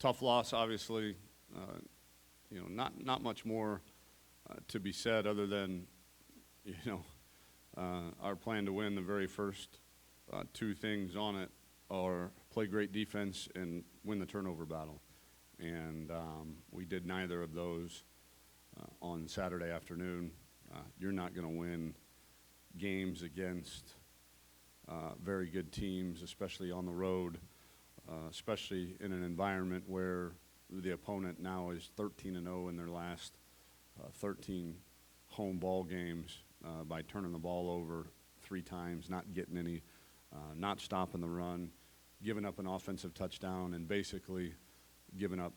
Tough loss, obviously. Not much more to be said other than, our plan to win. The very first two things on it are play great defense and win the turnover battle. And we did neither of those on Saturday afternoon. You're not going to win games against very good teams, especially on the road, especially in an environment where the opponent now is 13-0 in their last 13 home ball games by turning the ball over 3 times, not getting any, not stopping the run, giving up an offensive touchdown, and basically giving up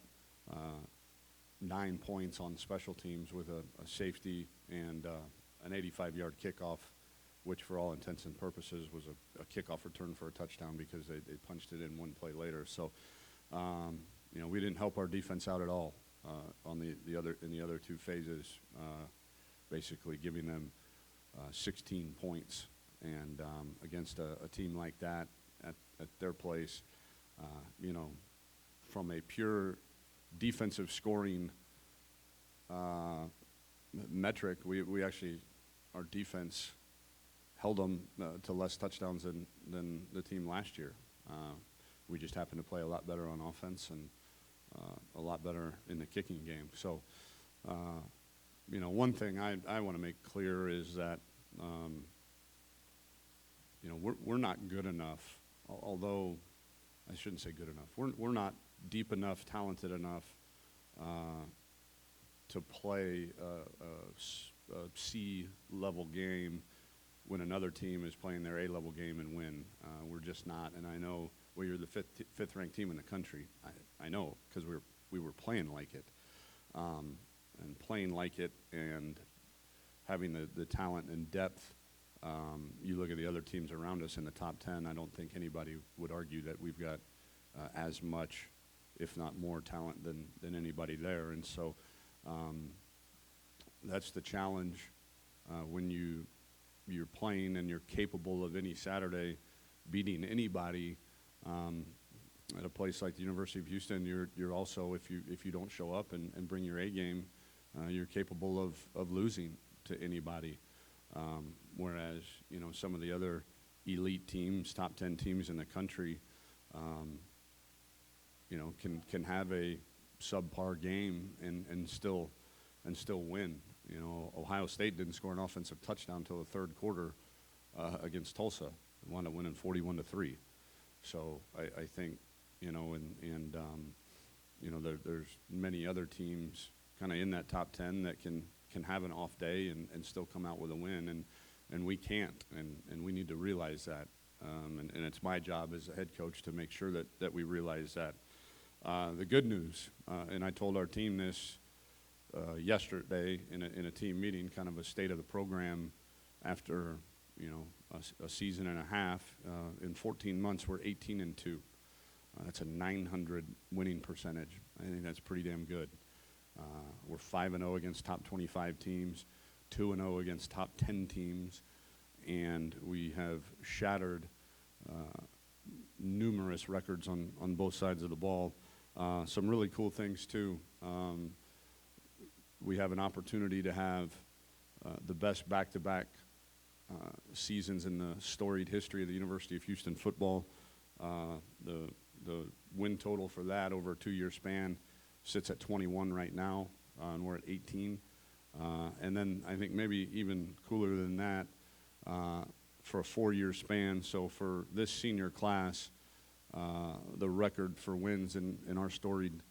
9 points on special teams with a safety and an 85-yard kickoff, which for all intents and purposes was a kickoff return for a touchdown because they punched it in one play later. So, we didn't help our defense out at all on the other two phases, basically giving them 16 points. And against a team like that at their place, from a pure defensive scoring metric, we actually, our defense held them to less touchdowns than the team last year. We just happened to play a lot better on offense and a lot better in the kicking game. So, one thing I want to make clear is that, we're not good enough, although I shouldn't say good enough. We're not deep enough, talented enough to play a C-level game when another team is playing their A-level game and win. We're just not. And I know you're the fifth-ranked team in the country. I know because we were playing like it. And playing like it and having the talent and depth. You look at the other teams around us in the top 10, I don't think anybody would argue that we've got as much, if not more, talent than anybody there. And so that's the challenge when you're playing and you're capable of any Saturday beating anybody. At a place like the University of Houston, you're also, if you don't show up and bring your A game, you're capable of losing to anybody. Whereas, some of the other elite teams, top 10 teams in the country, can have a subpar game and still win. Ohio State didn't score an offensive touchdown until the third quarter against Tulsa, and wound up winning 41-3. So I think, there's many other teams kind of in that top 10 that can have an off day and still come out with a win, and we can't, and we need to realize that. And it's my job as a head coach to make sure that we realize that. The good news, and I told our team this yesterday in a team meeting, kind of a state of the program after a season and a half. In 14 months, we're 18-2. That's a 900 winning percentage. I think that's pretty damn good. We're 5-0 against top 25 teams, 2-0 against top 10 teams, and we have shattered numerous records on both sides of the ball. Some really cool things too. We have an opportunity to have the best back-to-back seasons in the storied history of the University of Houston football. The win total for that over a 2-year span sits at 21 right now, and we're at 18. And then I think maybe even cooler than that, for a 4-year span. So for this senior class, the record for wins in our storied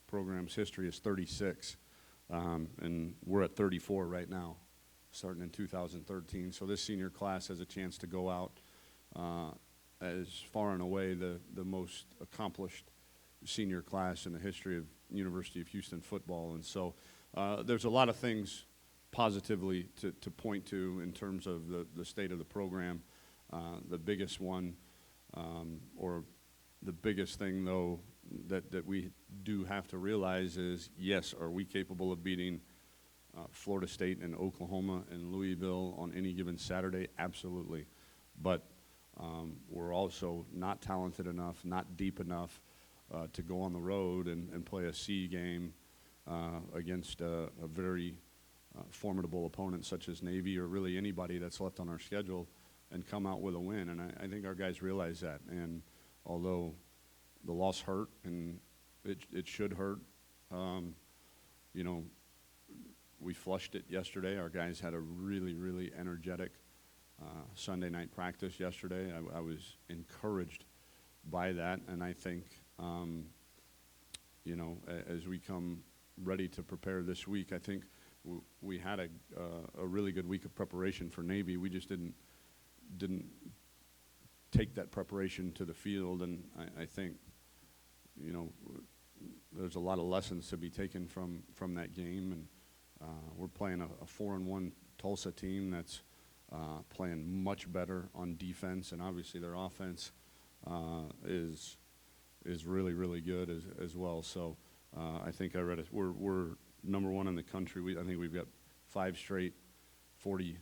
program's history is 36. And we're at 34 right now, starting in 2013. So this senior class has a chance to go out as far and away the most accomplished senior class in the history of University of Houston football. And so there's a lot of things positively to point to in terms of the state of the program. The biggest one, or the biggest thing, though, that we do have to realize is, yes, are we capable of beating Florida State and Oklahoma and Louisville on any given Saturday? Absolutely. But we're also not talented enough, not deep enough, to go on the road and play a C game against a very formidable opponent such as Navy or really anybody that's left on our schedule and come out with a win. And I think our guys realize that. And although the loss hurt and it should hurt, you know, we flushed it yesterday. Our guys had a really, really energetic Sunday night practice yesterday. I was encouraged by that, and I think, you know, as we come ready to prepare this week, I think we had a really good week of preparation for Navy. We just didn't take that preparation to the field, and I think, you know, there's a lot of lessons to be taken from that game, and we're playing a 4-1 Tulsa team that's playing much better on defense, and obviously their offense is really, really good as well. So I think I read it. We're number one in the country. I think we've got 5 straight 40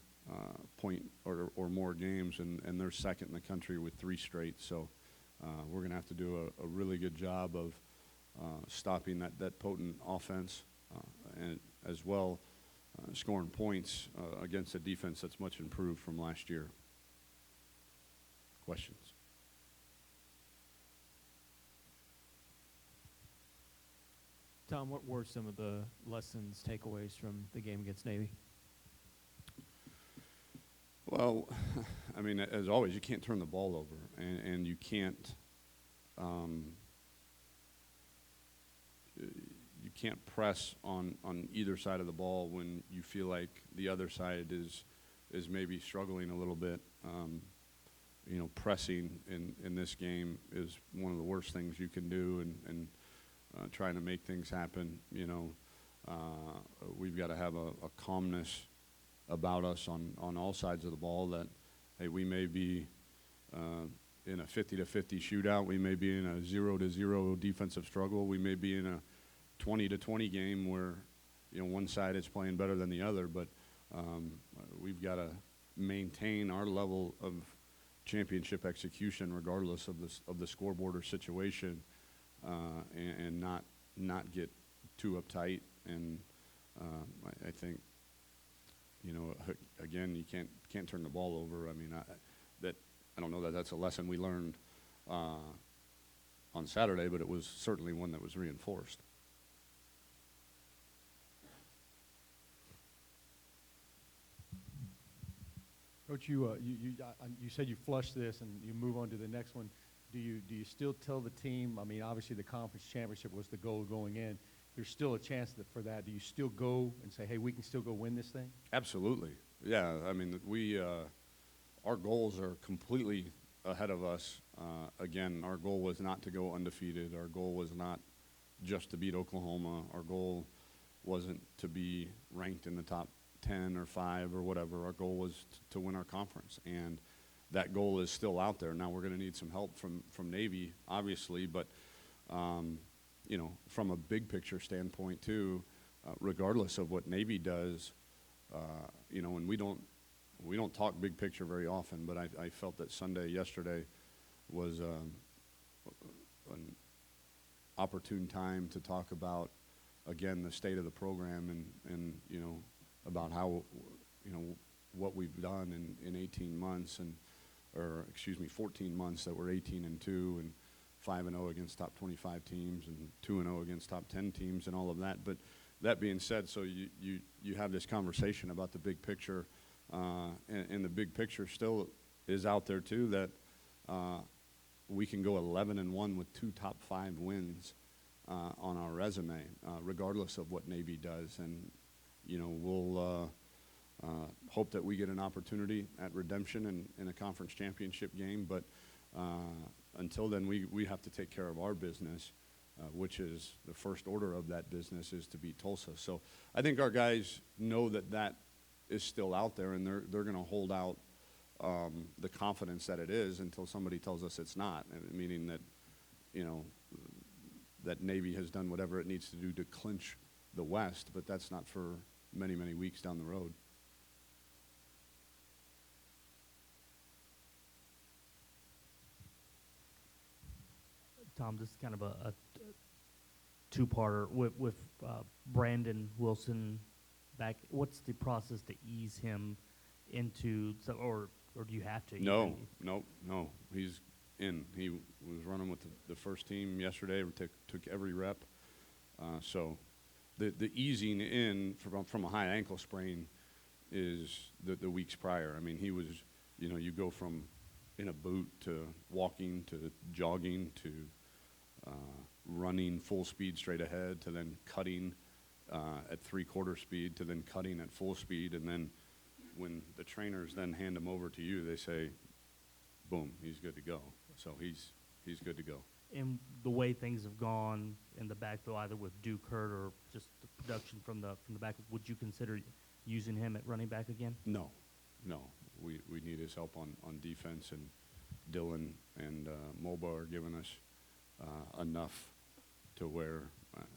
point or more games, and they're second in the country with 3 straight. So we're going to have to do a really good job of stopping that potent offense and as well scoring points against a defense that's much improved from last year. Questions? Tom, what were some of the lessons, takeaways from the game against Navy? Well, I mean, as always, you can't turn the ball over, and you can't press on either side of the ball when you feel like the other side is maybe struggling a little bit. You know, pressing in this game is one of the worst things you can do, and trying to make things happen. You know, we've got to have a calmness about us on all sides of the ball that, hey, we may be in a 50-50 shootout. We may be in a 0-0 defensive struggle. We may be in a 20-20 game where, you know, one side is playing better than the other, but we've got to maintain our level of championship execution regardless of the scoreboard or situation, and not get too uptight. And I think, you know, again, you can't turn the ball over. I mean, I don't know that that's a lesson we learned on Saturday, but it was certainly one that was reinforced. Coach, you said you flushed this and you move on to the next one. Do you still tell the team? I mean, obviously the conference championship was the goal going in. There's still a chance for that. Do you still go and say, hey, we can still go win this thing? Absolutely. Yeah. I mean, our goals are completely ahead of us. Again, our goal was not to go undefeated. Our goal was not just to beat Oklahoma. Our goal wasn't to be ranked in the top 10 or 5 or whatever. Our goal was to win our conference, and that goal is still out there. Now we're going to need some help from Navy, obviously, but you know, from a big picture standpoint too, regardless of what Navy does, you know, and we don't talk big picture very often, but I felt that yesterday was an opportune time to talk about, again, the state of the program and you know, about how, you know, what we've done in 18 months or 14 months that we're 18-2 and 5-0 against top 25 teams and 2-0 against top 10 teams and all of that. But that being said, so you have this conversation about the big picture, and the big picture still is out there too, that we can go 11-1 with 2 top 5 wins on our resume, regardless of what Navy does. And you know, we'll hope that we get an opportunity at redemption in a conference championship game, but until then, we have to take care of our business, which is the first order of that business is to beat Tulsa. So I think our guys know that is still out there, and they're going to hold out the confidence that it is until somebody tells us it's not, meaning that, you know, that Navy has done whatever it needs to do to clinch the West, but that's not for many, many weeks down the road. Tom, this is kind of a two-parter with Brandon Wilson back. What's the process to ease him into, or do you have to? No. He's in. He was running with the first team yesterday. Took every rep. So the easing in from a high ankle sprain is the weeks prior. I mean, he was, you go from in a boot to walking to jogging to running full speed straight ahead to then cutting at 3/4 speed to then cutting at full speed. And then when the trainers then hand him over to you, they say, boom, he's good to go. So he's good to go. And the way things have gone in the backfield, either with Duke Hurt or just the production from the back, would you consider using him at running back again? No. We need his help on defense, and Dylan and Moba are giving us enough to where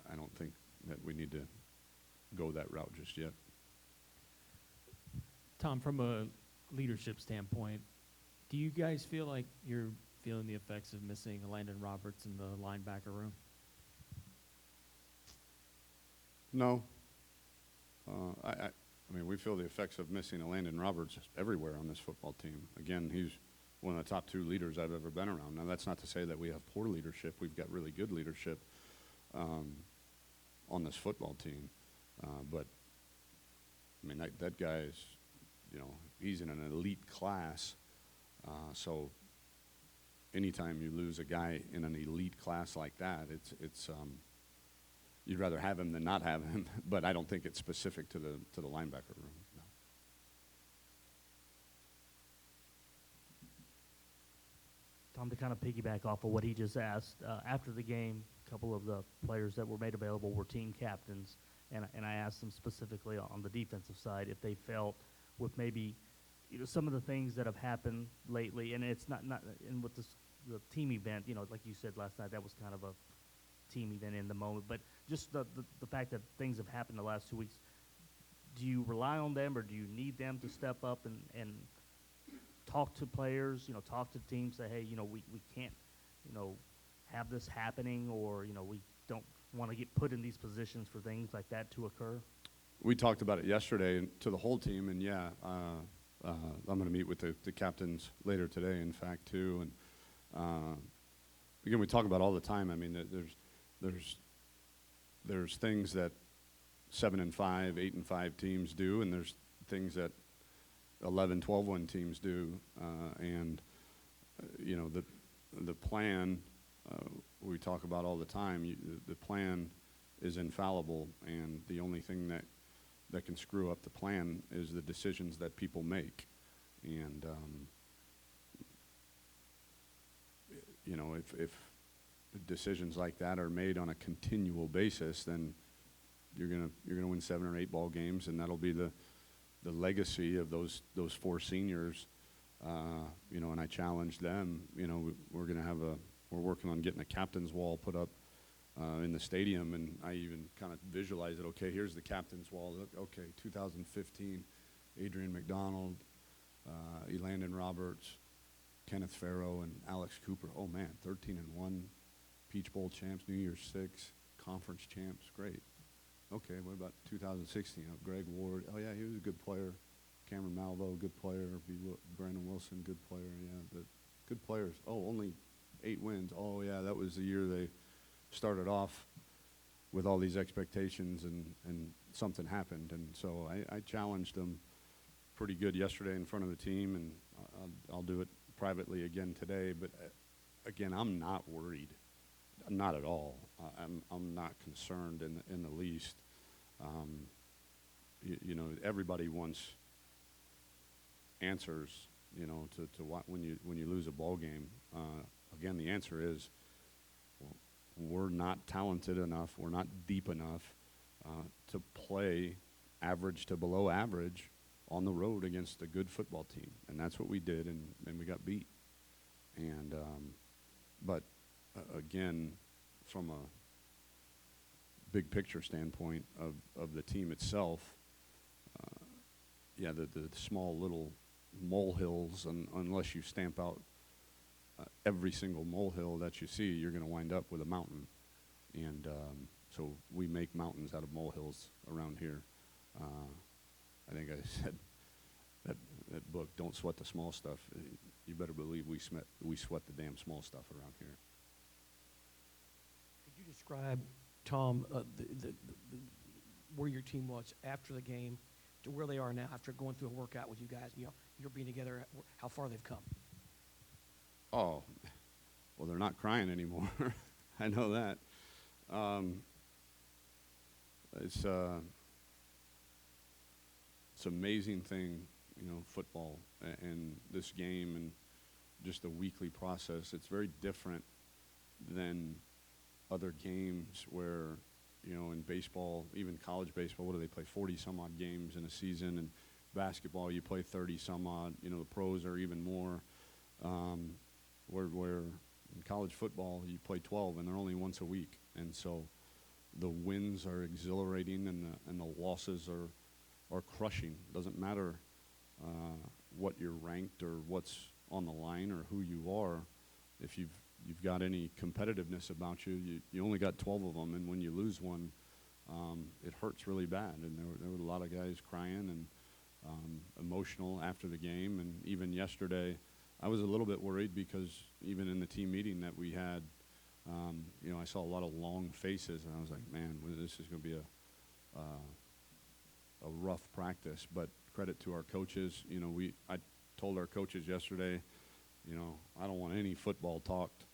I don't think that we need to go that route just yet. Tom, from a leadership standpoint, do you guys feel like you're feeling the effects of missing Landon Roberts in the linebacker room? No. I mean, we feel the effects of missing Landon Roberts everywhere on this football team. Again, he's one of the top 2 leaders I've ever been around. Now, that's not to say that we have poor leadership. We've got really good leadership on this football team. But, I mean, that guy is, he's in an elite class. So anytime you lose a guy in an elite class like that, it's you'd rather have him than not have him. But I don't think it's specific to the linebacker room. No. Tom, to kind of piggyback off of what he just asked, after the game, a couple of the players that were made available were team captains, and I asked them specifically on the defensive side if they felt with maybe some of the things that have happened lately, and it's not and with the team event, like you said last night, that was kind of a team event in the moment, but just the fact that things have happened the last 2 weeks, do you rely on them, or do you need them to step up and talk to players, talk to teams, say, hey, we can't, have this happening, or, we don't want to get put in these positions for things like that to occur? We talked about it yesterday to the whole team, and I'm going to meet with the captains later today, in fact, too. And again, we talk about all the time. I mean, there's things that 7-5, 8-5 teams do, and there's things that 11, 12-1 teams do. The plan we talk about all the time. The plan is infallible, and the only thing that can screw up the plan is the decisions that people make. And if decisions like that are made on a continual basis, then you're gonna win 7 or 8 ball games, and that'll be the legacy of those 4 seniors. And I challenged them. We're working on getting a captain's wall put up in the stadium, and I even kind of visualize it. Okay, here's the captain's wall. Okay, 2015, Adrian McDonald, Elandon Roberts, Kenneth Farrow, and Alex Cooper. Oh man, 13-1, Peach Bowl champs, New Year's 6, conference champs. Great. Okay, what about 2016? Greg Ward. Oh yeah, he was a good player. Cameron Malvo, good player. Brandon Wilson, good player. Yeah, the good players. Oh, only 8 wins. Oh yeah, that was the year they started off with all these expectations, and something happened. And so I challenged them pretty good yesterday in front of the team, and I'll do it privately again today. But again, I'm not worried, not at all. I'm not concerned in the least. Everybody wants answers, to what when you lose a ball game. Again, the answer is, we're not talented enough, we're not deep enough to play average to below average on the road against a good football team. And that's what we did, and we got beat. And but again, from a big picture standpoint of the team itself, the small little molehills, unless you stamp out every single molehill that you see, you're going to wind up with a mountain. And so we make mountains out of molehills around here. I think I said that book, Don't Sweat the Small Stuff. You better believe we sweat the damn small stuff around here. Could you describe, Tom, where your team was after the game to where they are now after going through a workout with you guys? You know, you're being together, how far they've come. Oh, well, they're not crying anymore. I know that. It's an amazing thing, you know, football and this game and just the weekly process. It's very different than other games where, you know, in baseball, even college baseball, what do they play, 40-some-odd games in a season? And basketball, you play 30-some-odd. You know, the pros are even more. Where in college football, you play 12, and they're only once a week. And so the wins are exhilarating, and the losses are crushing. Doesn't matter what you're ranked or what's on the line or who you are. If you've got any competitiveness about you, you only got 12 of them, and when you lose one, it hurts really bad. And there were a lot of guys crying and emotional after the game. And even yesterday, I was a little bit worried because even in the team meeting that we had, you know, I saw a lot of long faces, and I was like, man, this is going to be a rough practice. But credit to our coaches. You know, I told our coaches yesterday, you know, I don't want any football talked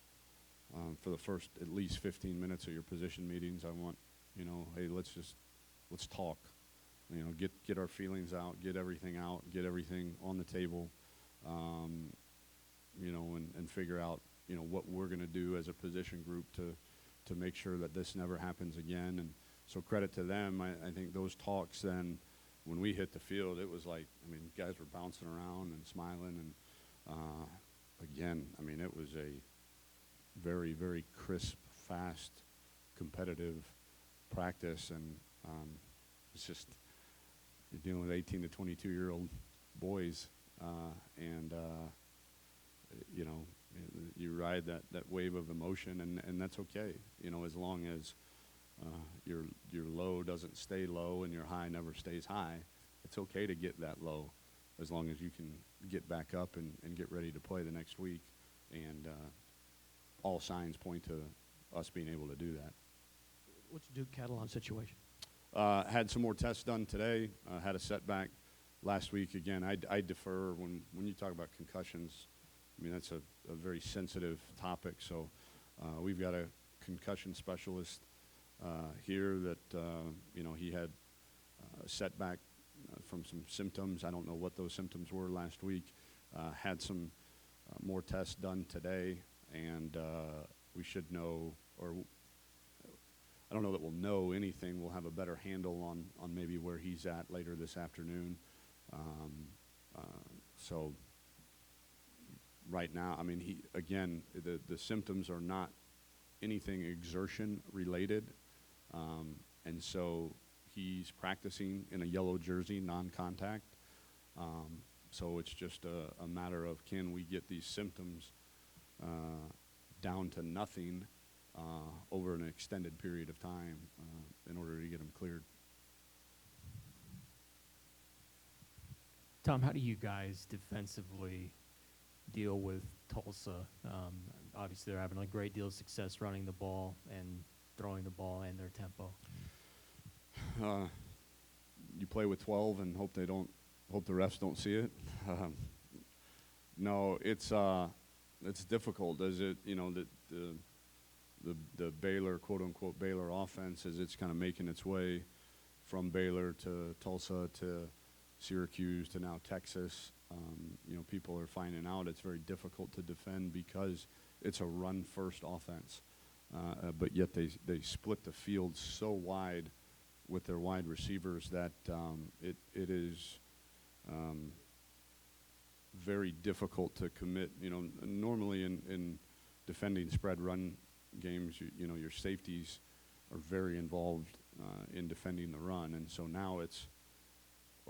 for the first at least 15 minutes of your position meetings. I want, you know, hey, let's talk. You know, get our feelings out, get everything out, get everything on the table. You know, and figure out, you know, what we're going to do as a position group to make sure that this never happens again. And so credit to them. I think those talks then, when we hit the field, it was like, I mean, guys were bouncing around and smiling. And again, I mean, it was a very, very crisp, fast, competitive practice. And it's just, you're dealing with 18 to 22-year-old boys. You know, you ride that wave of emotion, and that's okay. You know, as long as your low doesn't stay low and your high never stays high, it's okay to get that low, as long as you can get back up and get ready to play the next week. And all signs point to us being able to do that. What's the Duke Catalon situation? Had some more tests done today. Had a setback last week. Again, I defer when you talk about concussions. I mean, that's a very sensitive topic. So we've got a concussion specialist here that, you know, he had a setback from some symptoms. I don't know what those symptoms were last week. Had some more tests done today, and we should know, or I don't know that we'll know anything. We'll have a better handle on maybe where he's at later this afternoon. So right now, I mean, the symptoms are not anything exertion related. And so he's practicing in a yellow jersey, non-contact. So it's just a matter of, can we get these symptoms down to nothing over an extended period of time in order to get them cleared. Tom, how do you guys defensively deal with Tulsa? Obviously, they're having a great deal of success running the ball and throwing the ball and their tempo. You play with 12 and hope the refs don't see it. No, it's difficult. As it, you know, the Baylor, quote unquote Baylor offense, as it's kind of making its way from Baylor to Tulsa to Syracuse to now Texas. You know, people are finding out it's very difficult to defend because it's a run-first offense. But yet they split the field so wide with their wide receivers that it is very difficult to commit. You know, normally in defending spread run games, you know, your safeties are very involved in defending the run. And so now it's,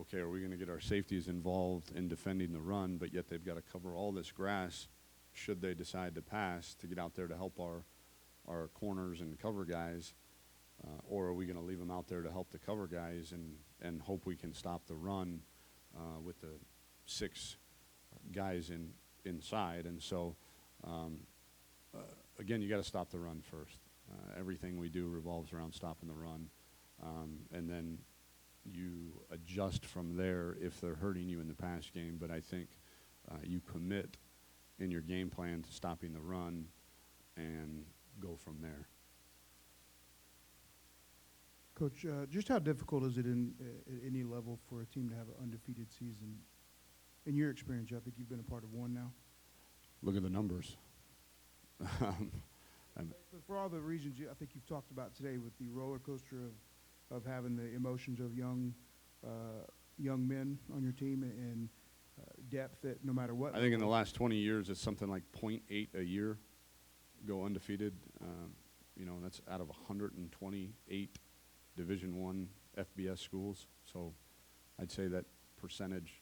okay, are we going to get our safeties involved in defending the run, but yet they've got to cover all this grass should they decide to pass, to get out there to help our corners and cover guys, or are we going to leave them out there to help the cover guys and hope we can stop the run with the 6 guys inside? And so, again, you got to stop the run first. Everything we do revolves around stopping the run, and then you adjust from there if they're hurting you in the pass game. But I think you commit in your game plan to stopping the run and go from there. Coach, just how difficult is it at any level for a team to have an undefeated season? In your experience, I think you've been a part of one now. Look at the numbers. But for all the reasons I think you've talked about today, with the roller coaster of having the emotions of young men on your team and depth that no matter what. I think in the last 20 years, it's something like 0.8 a year go undefeated. That's out of 128 Division I FBS schools. So I'd say that percentage,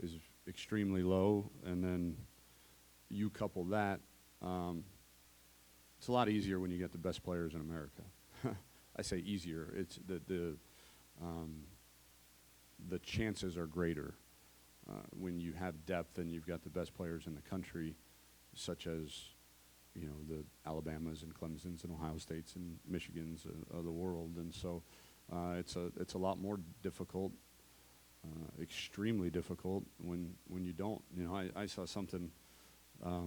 is extremely low. And then you couple that, it's a lot easier when you get the best players in America. I say easier. It's the chances are greater when you have depth and you've got the best players in the country, such as the Alabamas and Clemsons and Ohio States and Michigans of the world. And so it's a lot more difficult, extremely difficult when you don't. I saw something. I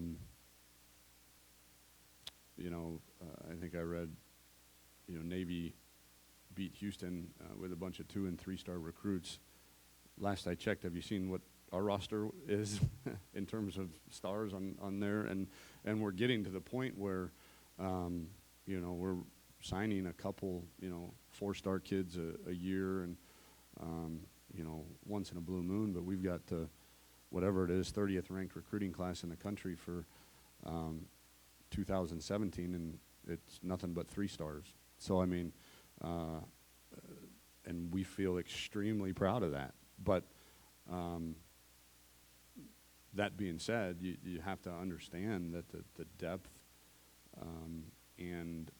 think I read, Navy beat Houston with a bunch of 2- and 3-star recruits. Last I checked, have you seen what our roster is in terms of stars on there? And we're getting to the point where, we're signing a couple, 4-star kids a year, and, once in a blue moon. But we've got whatever it is, 30th ranked recruiting class in the country for 2017, and it's nothing but 3 stars. So, and we feel extremely proud of that. But that being said, you have to understand that the depth and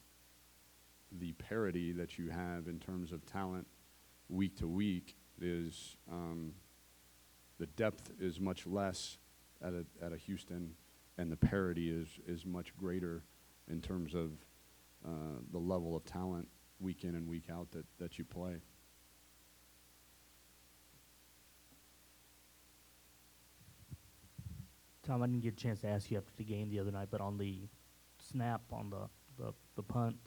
the parity that you have in terms of talent week to week is the depth is much less at a Houston, and the parity is much greater in terms of the level of talent week in and week out that you play. Tom, I didn't get a chance to ask you after the game the other night, but on the snap, on the punt,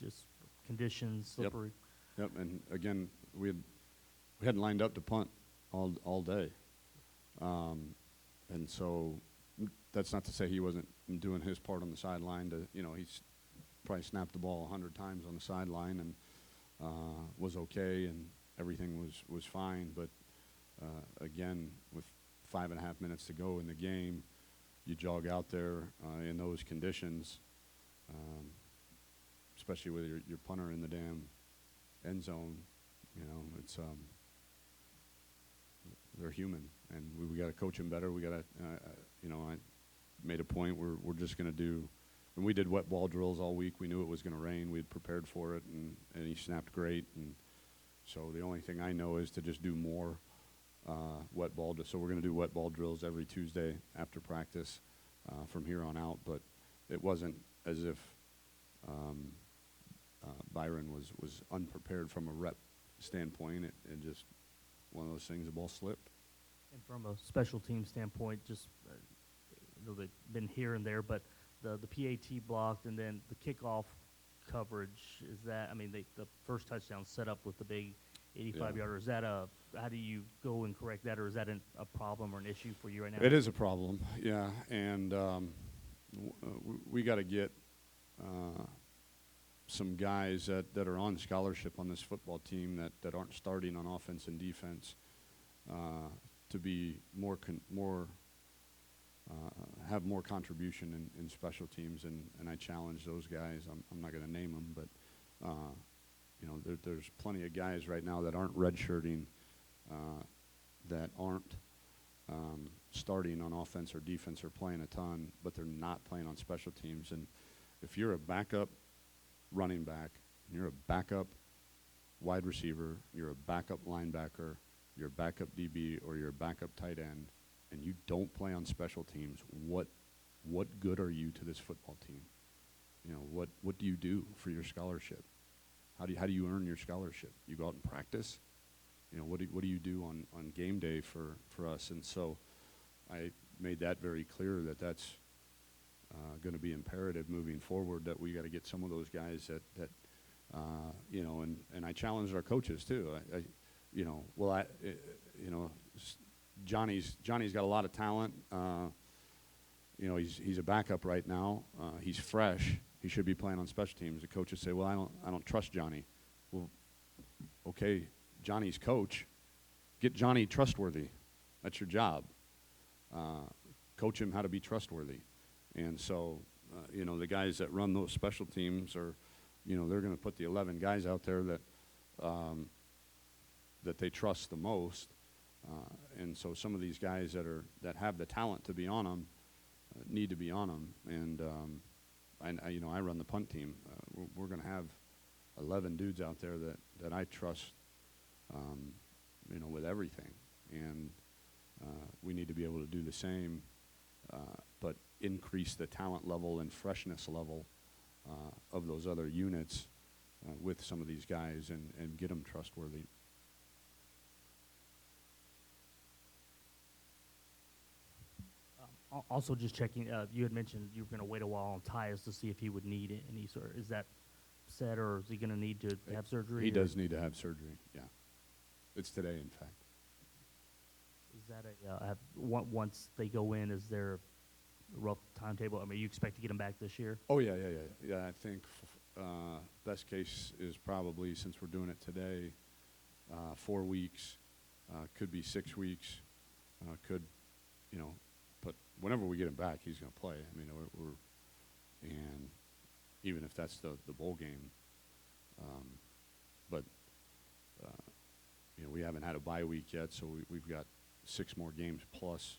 just conditions, slippery. Yep. And again, we hadn't lined up to punt all day, and so that's not to say he wasn't doing his part on the sideline. He's probably snapped the ball 100 times on the sideline and was okay, and everything was fine. But again, with 5.5 minutes to go in the game, you jog out there in those conditions, especially with your punter in the damn end zone. It's they're human, and we got to coach them better. We got to, I made a point we're just going to do, and we did wet ball drills all week. We knew it was going to rain. We had prepared for it, and he snapped great. And so the only thing I know is to just do more wet ball. So we're going to do wet ball drills every Tuesday after practice from here on out. But it wasn't as if Byron was unprepared from a rep standpoint. It just one of those things, the ball slipped. And from a special team standpoint, just they've been here and there, but the PAT blocked and then the kickoff coverage, is that, the first touchdown set up with the big 85-yarder, is that how do you go and correct that, or is that a problem or an issue for you right now? It is a problem, yeah, and we got to get some guys that are on scholarship on this football team that aren't starting on offense and defense to be have more contribution in special teams, and I challenge those guys. I'm not going to name them, but there's plenty of guys right now that aren't redshirting, that aren't starting on offense or defense or playing a ton, but they're not playing on special teams. And if you're a backup running back, you're a backup wide receiver, you're a backup linebacker, you're a backup DB, or you're a backup tight end, and you don't play on special teams, what good are you to this football team? You know, what do you do for your scholarship? How do you earn your scholarship? You go out and practice? You know, what do you do on game day for us? And so I made that very clear that that's going to be imperative moving forward, that we got to get some of those guys that you know, and I challenged our coaches too. You know, well, you know, Johnny's got a lot of talent. You know, he's a backup right now. He's fresh. He should be playing on special teams. The coaches say, well, I don't trust Johnny. Well, okay, Johnny's coach. Get Johnny trustworthy. That's your job. Coach him how to be trustworthy. And so, you know, the guys that run those special teams are, you know, they're going to put the 11 guys out there that that they trust the most. And so some of these guys that have the talent to be on them need to be on them. And you know, I run the punt team. We're going to have 11 dudes out there that I trust, you know, with everything. And we need to be able to do the same, but increase the talent level and freshness level of those other units with some of these guys and get them trustworthy. Also, just checking, you had mentioned you were going to wait a while on Taius to see if he would need any sort. Is that set, or is he going to need to have surgery? He does need to have surgery. Yeah, it's today, in fact. Is that once they go in? Is there a rough timetable? I mean, you expect to get him back this year? Oh yeah. I think best case is probably, since we're doing it today, 4 weeks. Could be 6 weeks. Could, you know. But whenever we get him back, he's going to play. I mean, and even if that's the bowl game. But you know, we haven't had a bye week yet, so we've got 6 more games plus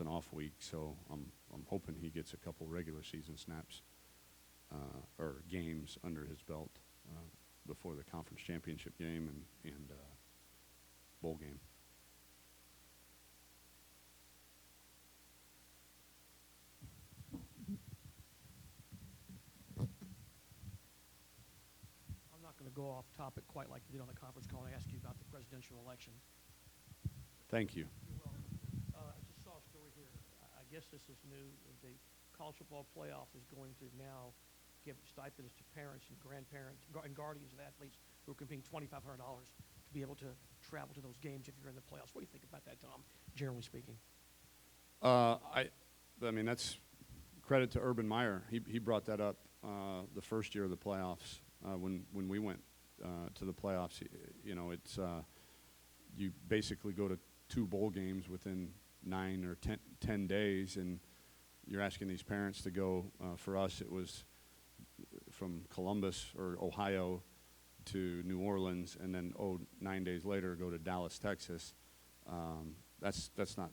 an off week. So I'm hoping he gets a couple regular season snaps or games under his belt before the conference championship game and bowl game. Going to go off topic quite like you did on the conference call and ask you about the presidential election. Thank you. You're welcome. I just saw a story here. I guess this is new. The college football playoff is going to now give stipends to parents and grandparents and guardians of athletes who are competing $2,500 to be able to travel to those games if you're in the playoffs. What do you think about that, Tom, generally speaking? I mean, that's credit to Urban Meyer. He brought that up the first year of the playoffs. When we went to the playoffs, you know, it's you basically go to 2 bowl games within 9 or 10 days, and you're asking these parents to go. For us, it was from Columbus or Ohio to New Orleans, and then 9 days later go to Dallas, Texas. That's not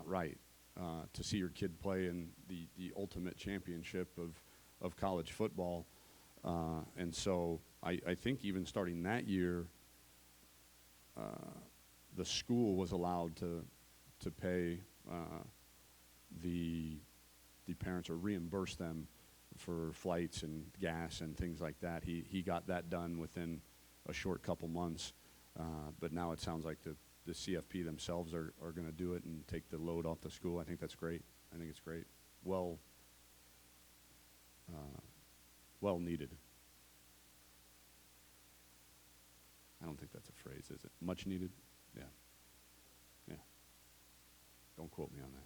right. To see your kid play in the ultimate championship of college football. And so I think even starting that year, the school was allowed to pay the parents or reimburse them for flights and gas and things like that. He got that done within a short couple months. But now it sounds like the CFP themselves are going to do it and take the load off the school. I think that's great. I think it's great. Well needed. I don't think that's a phrase, is it? Much needed? Yeah. Don't quote me on that.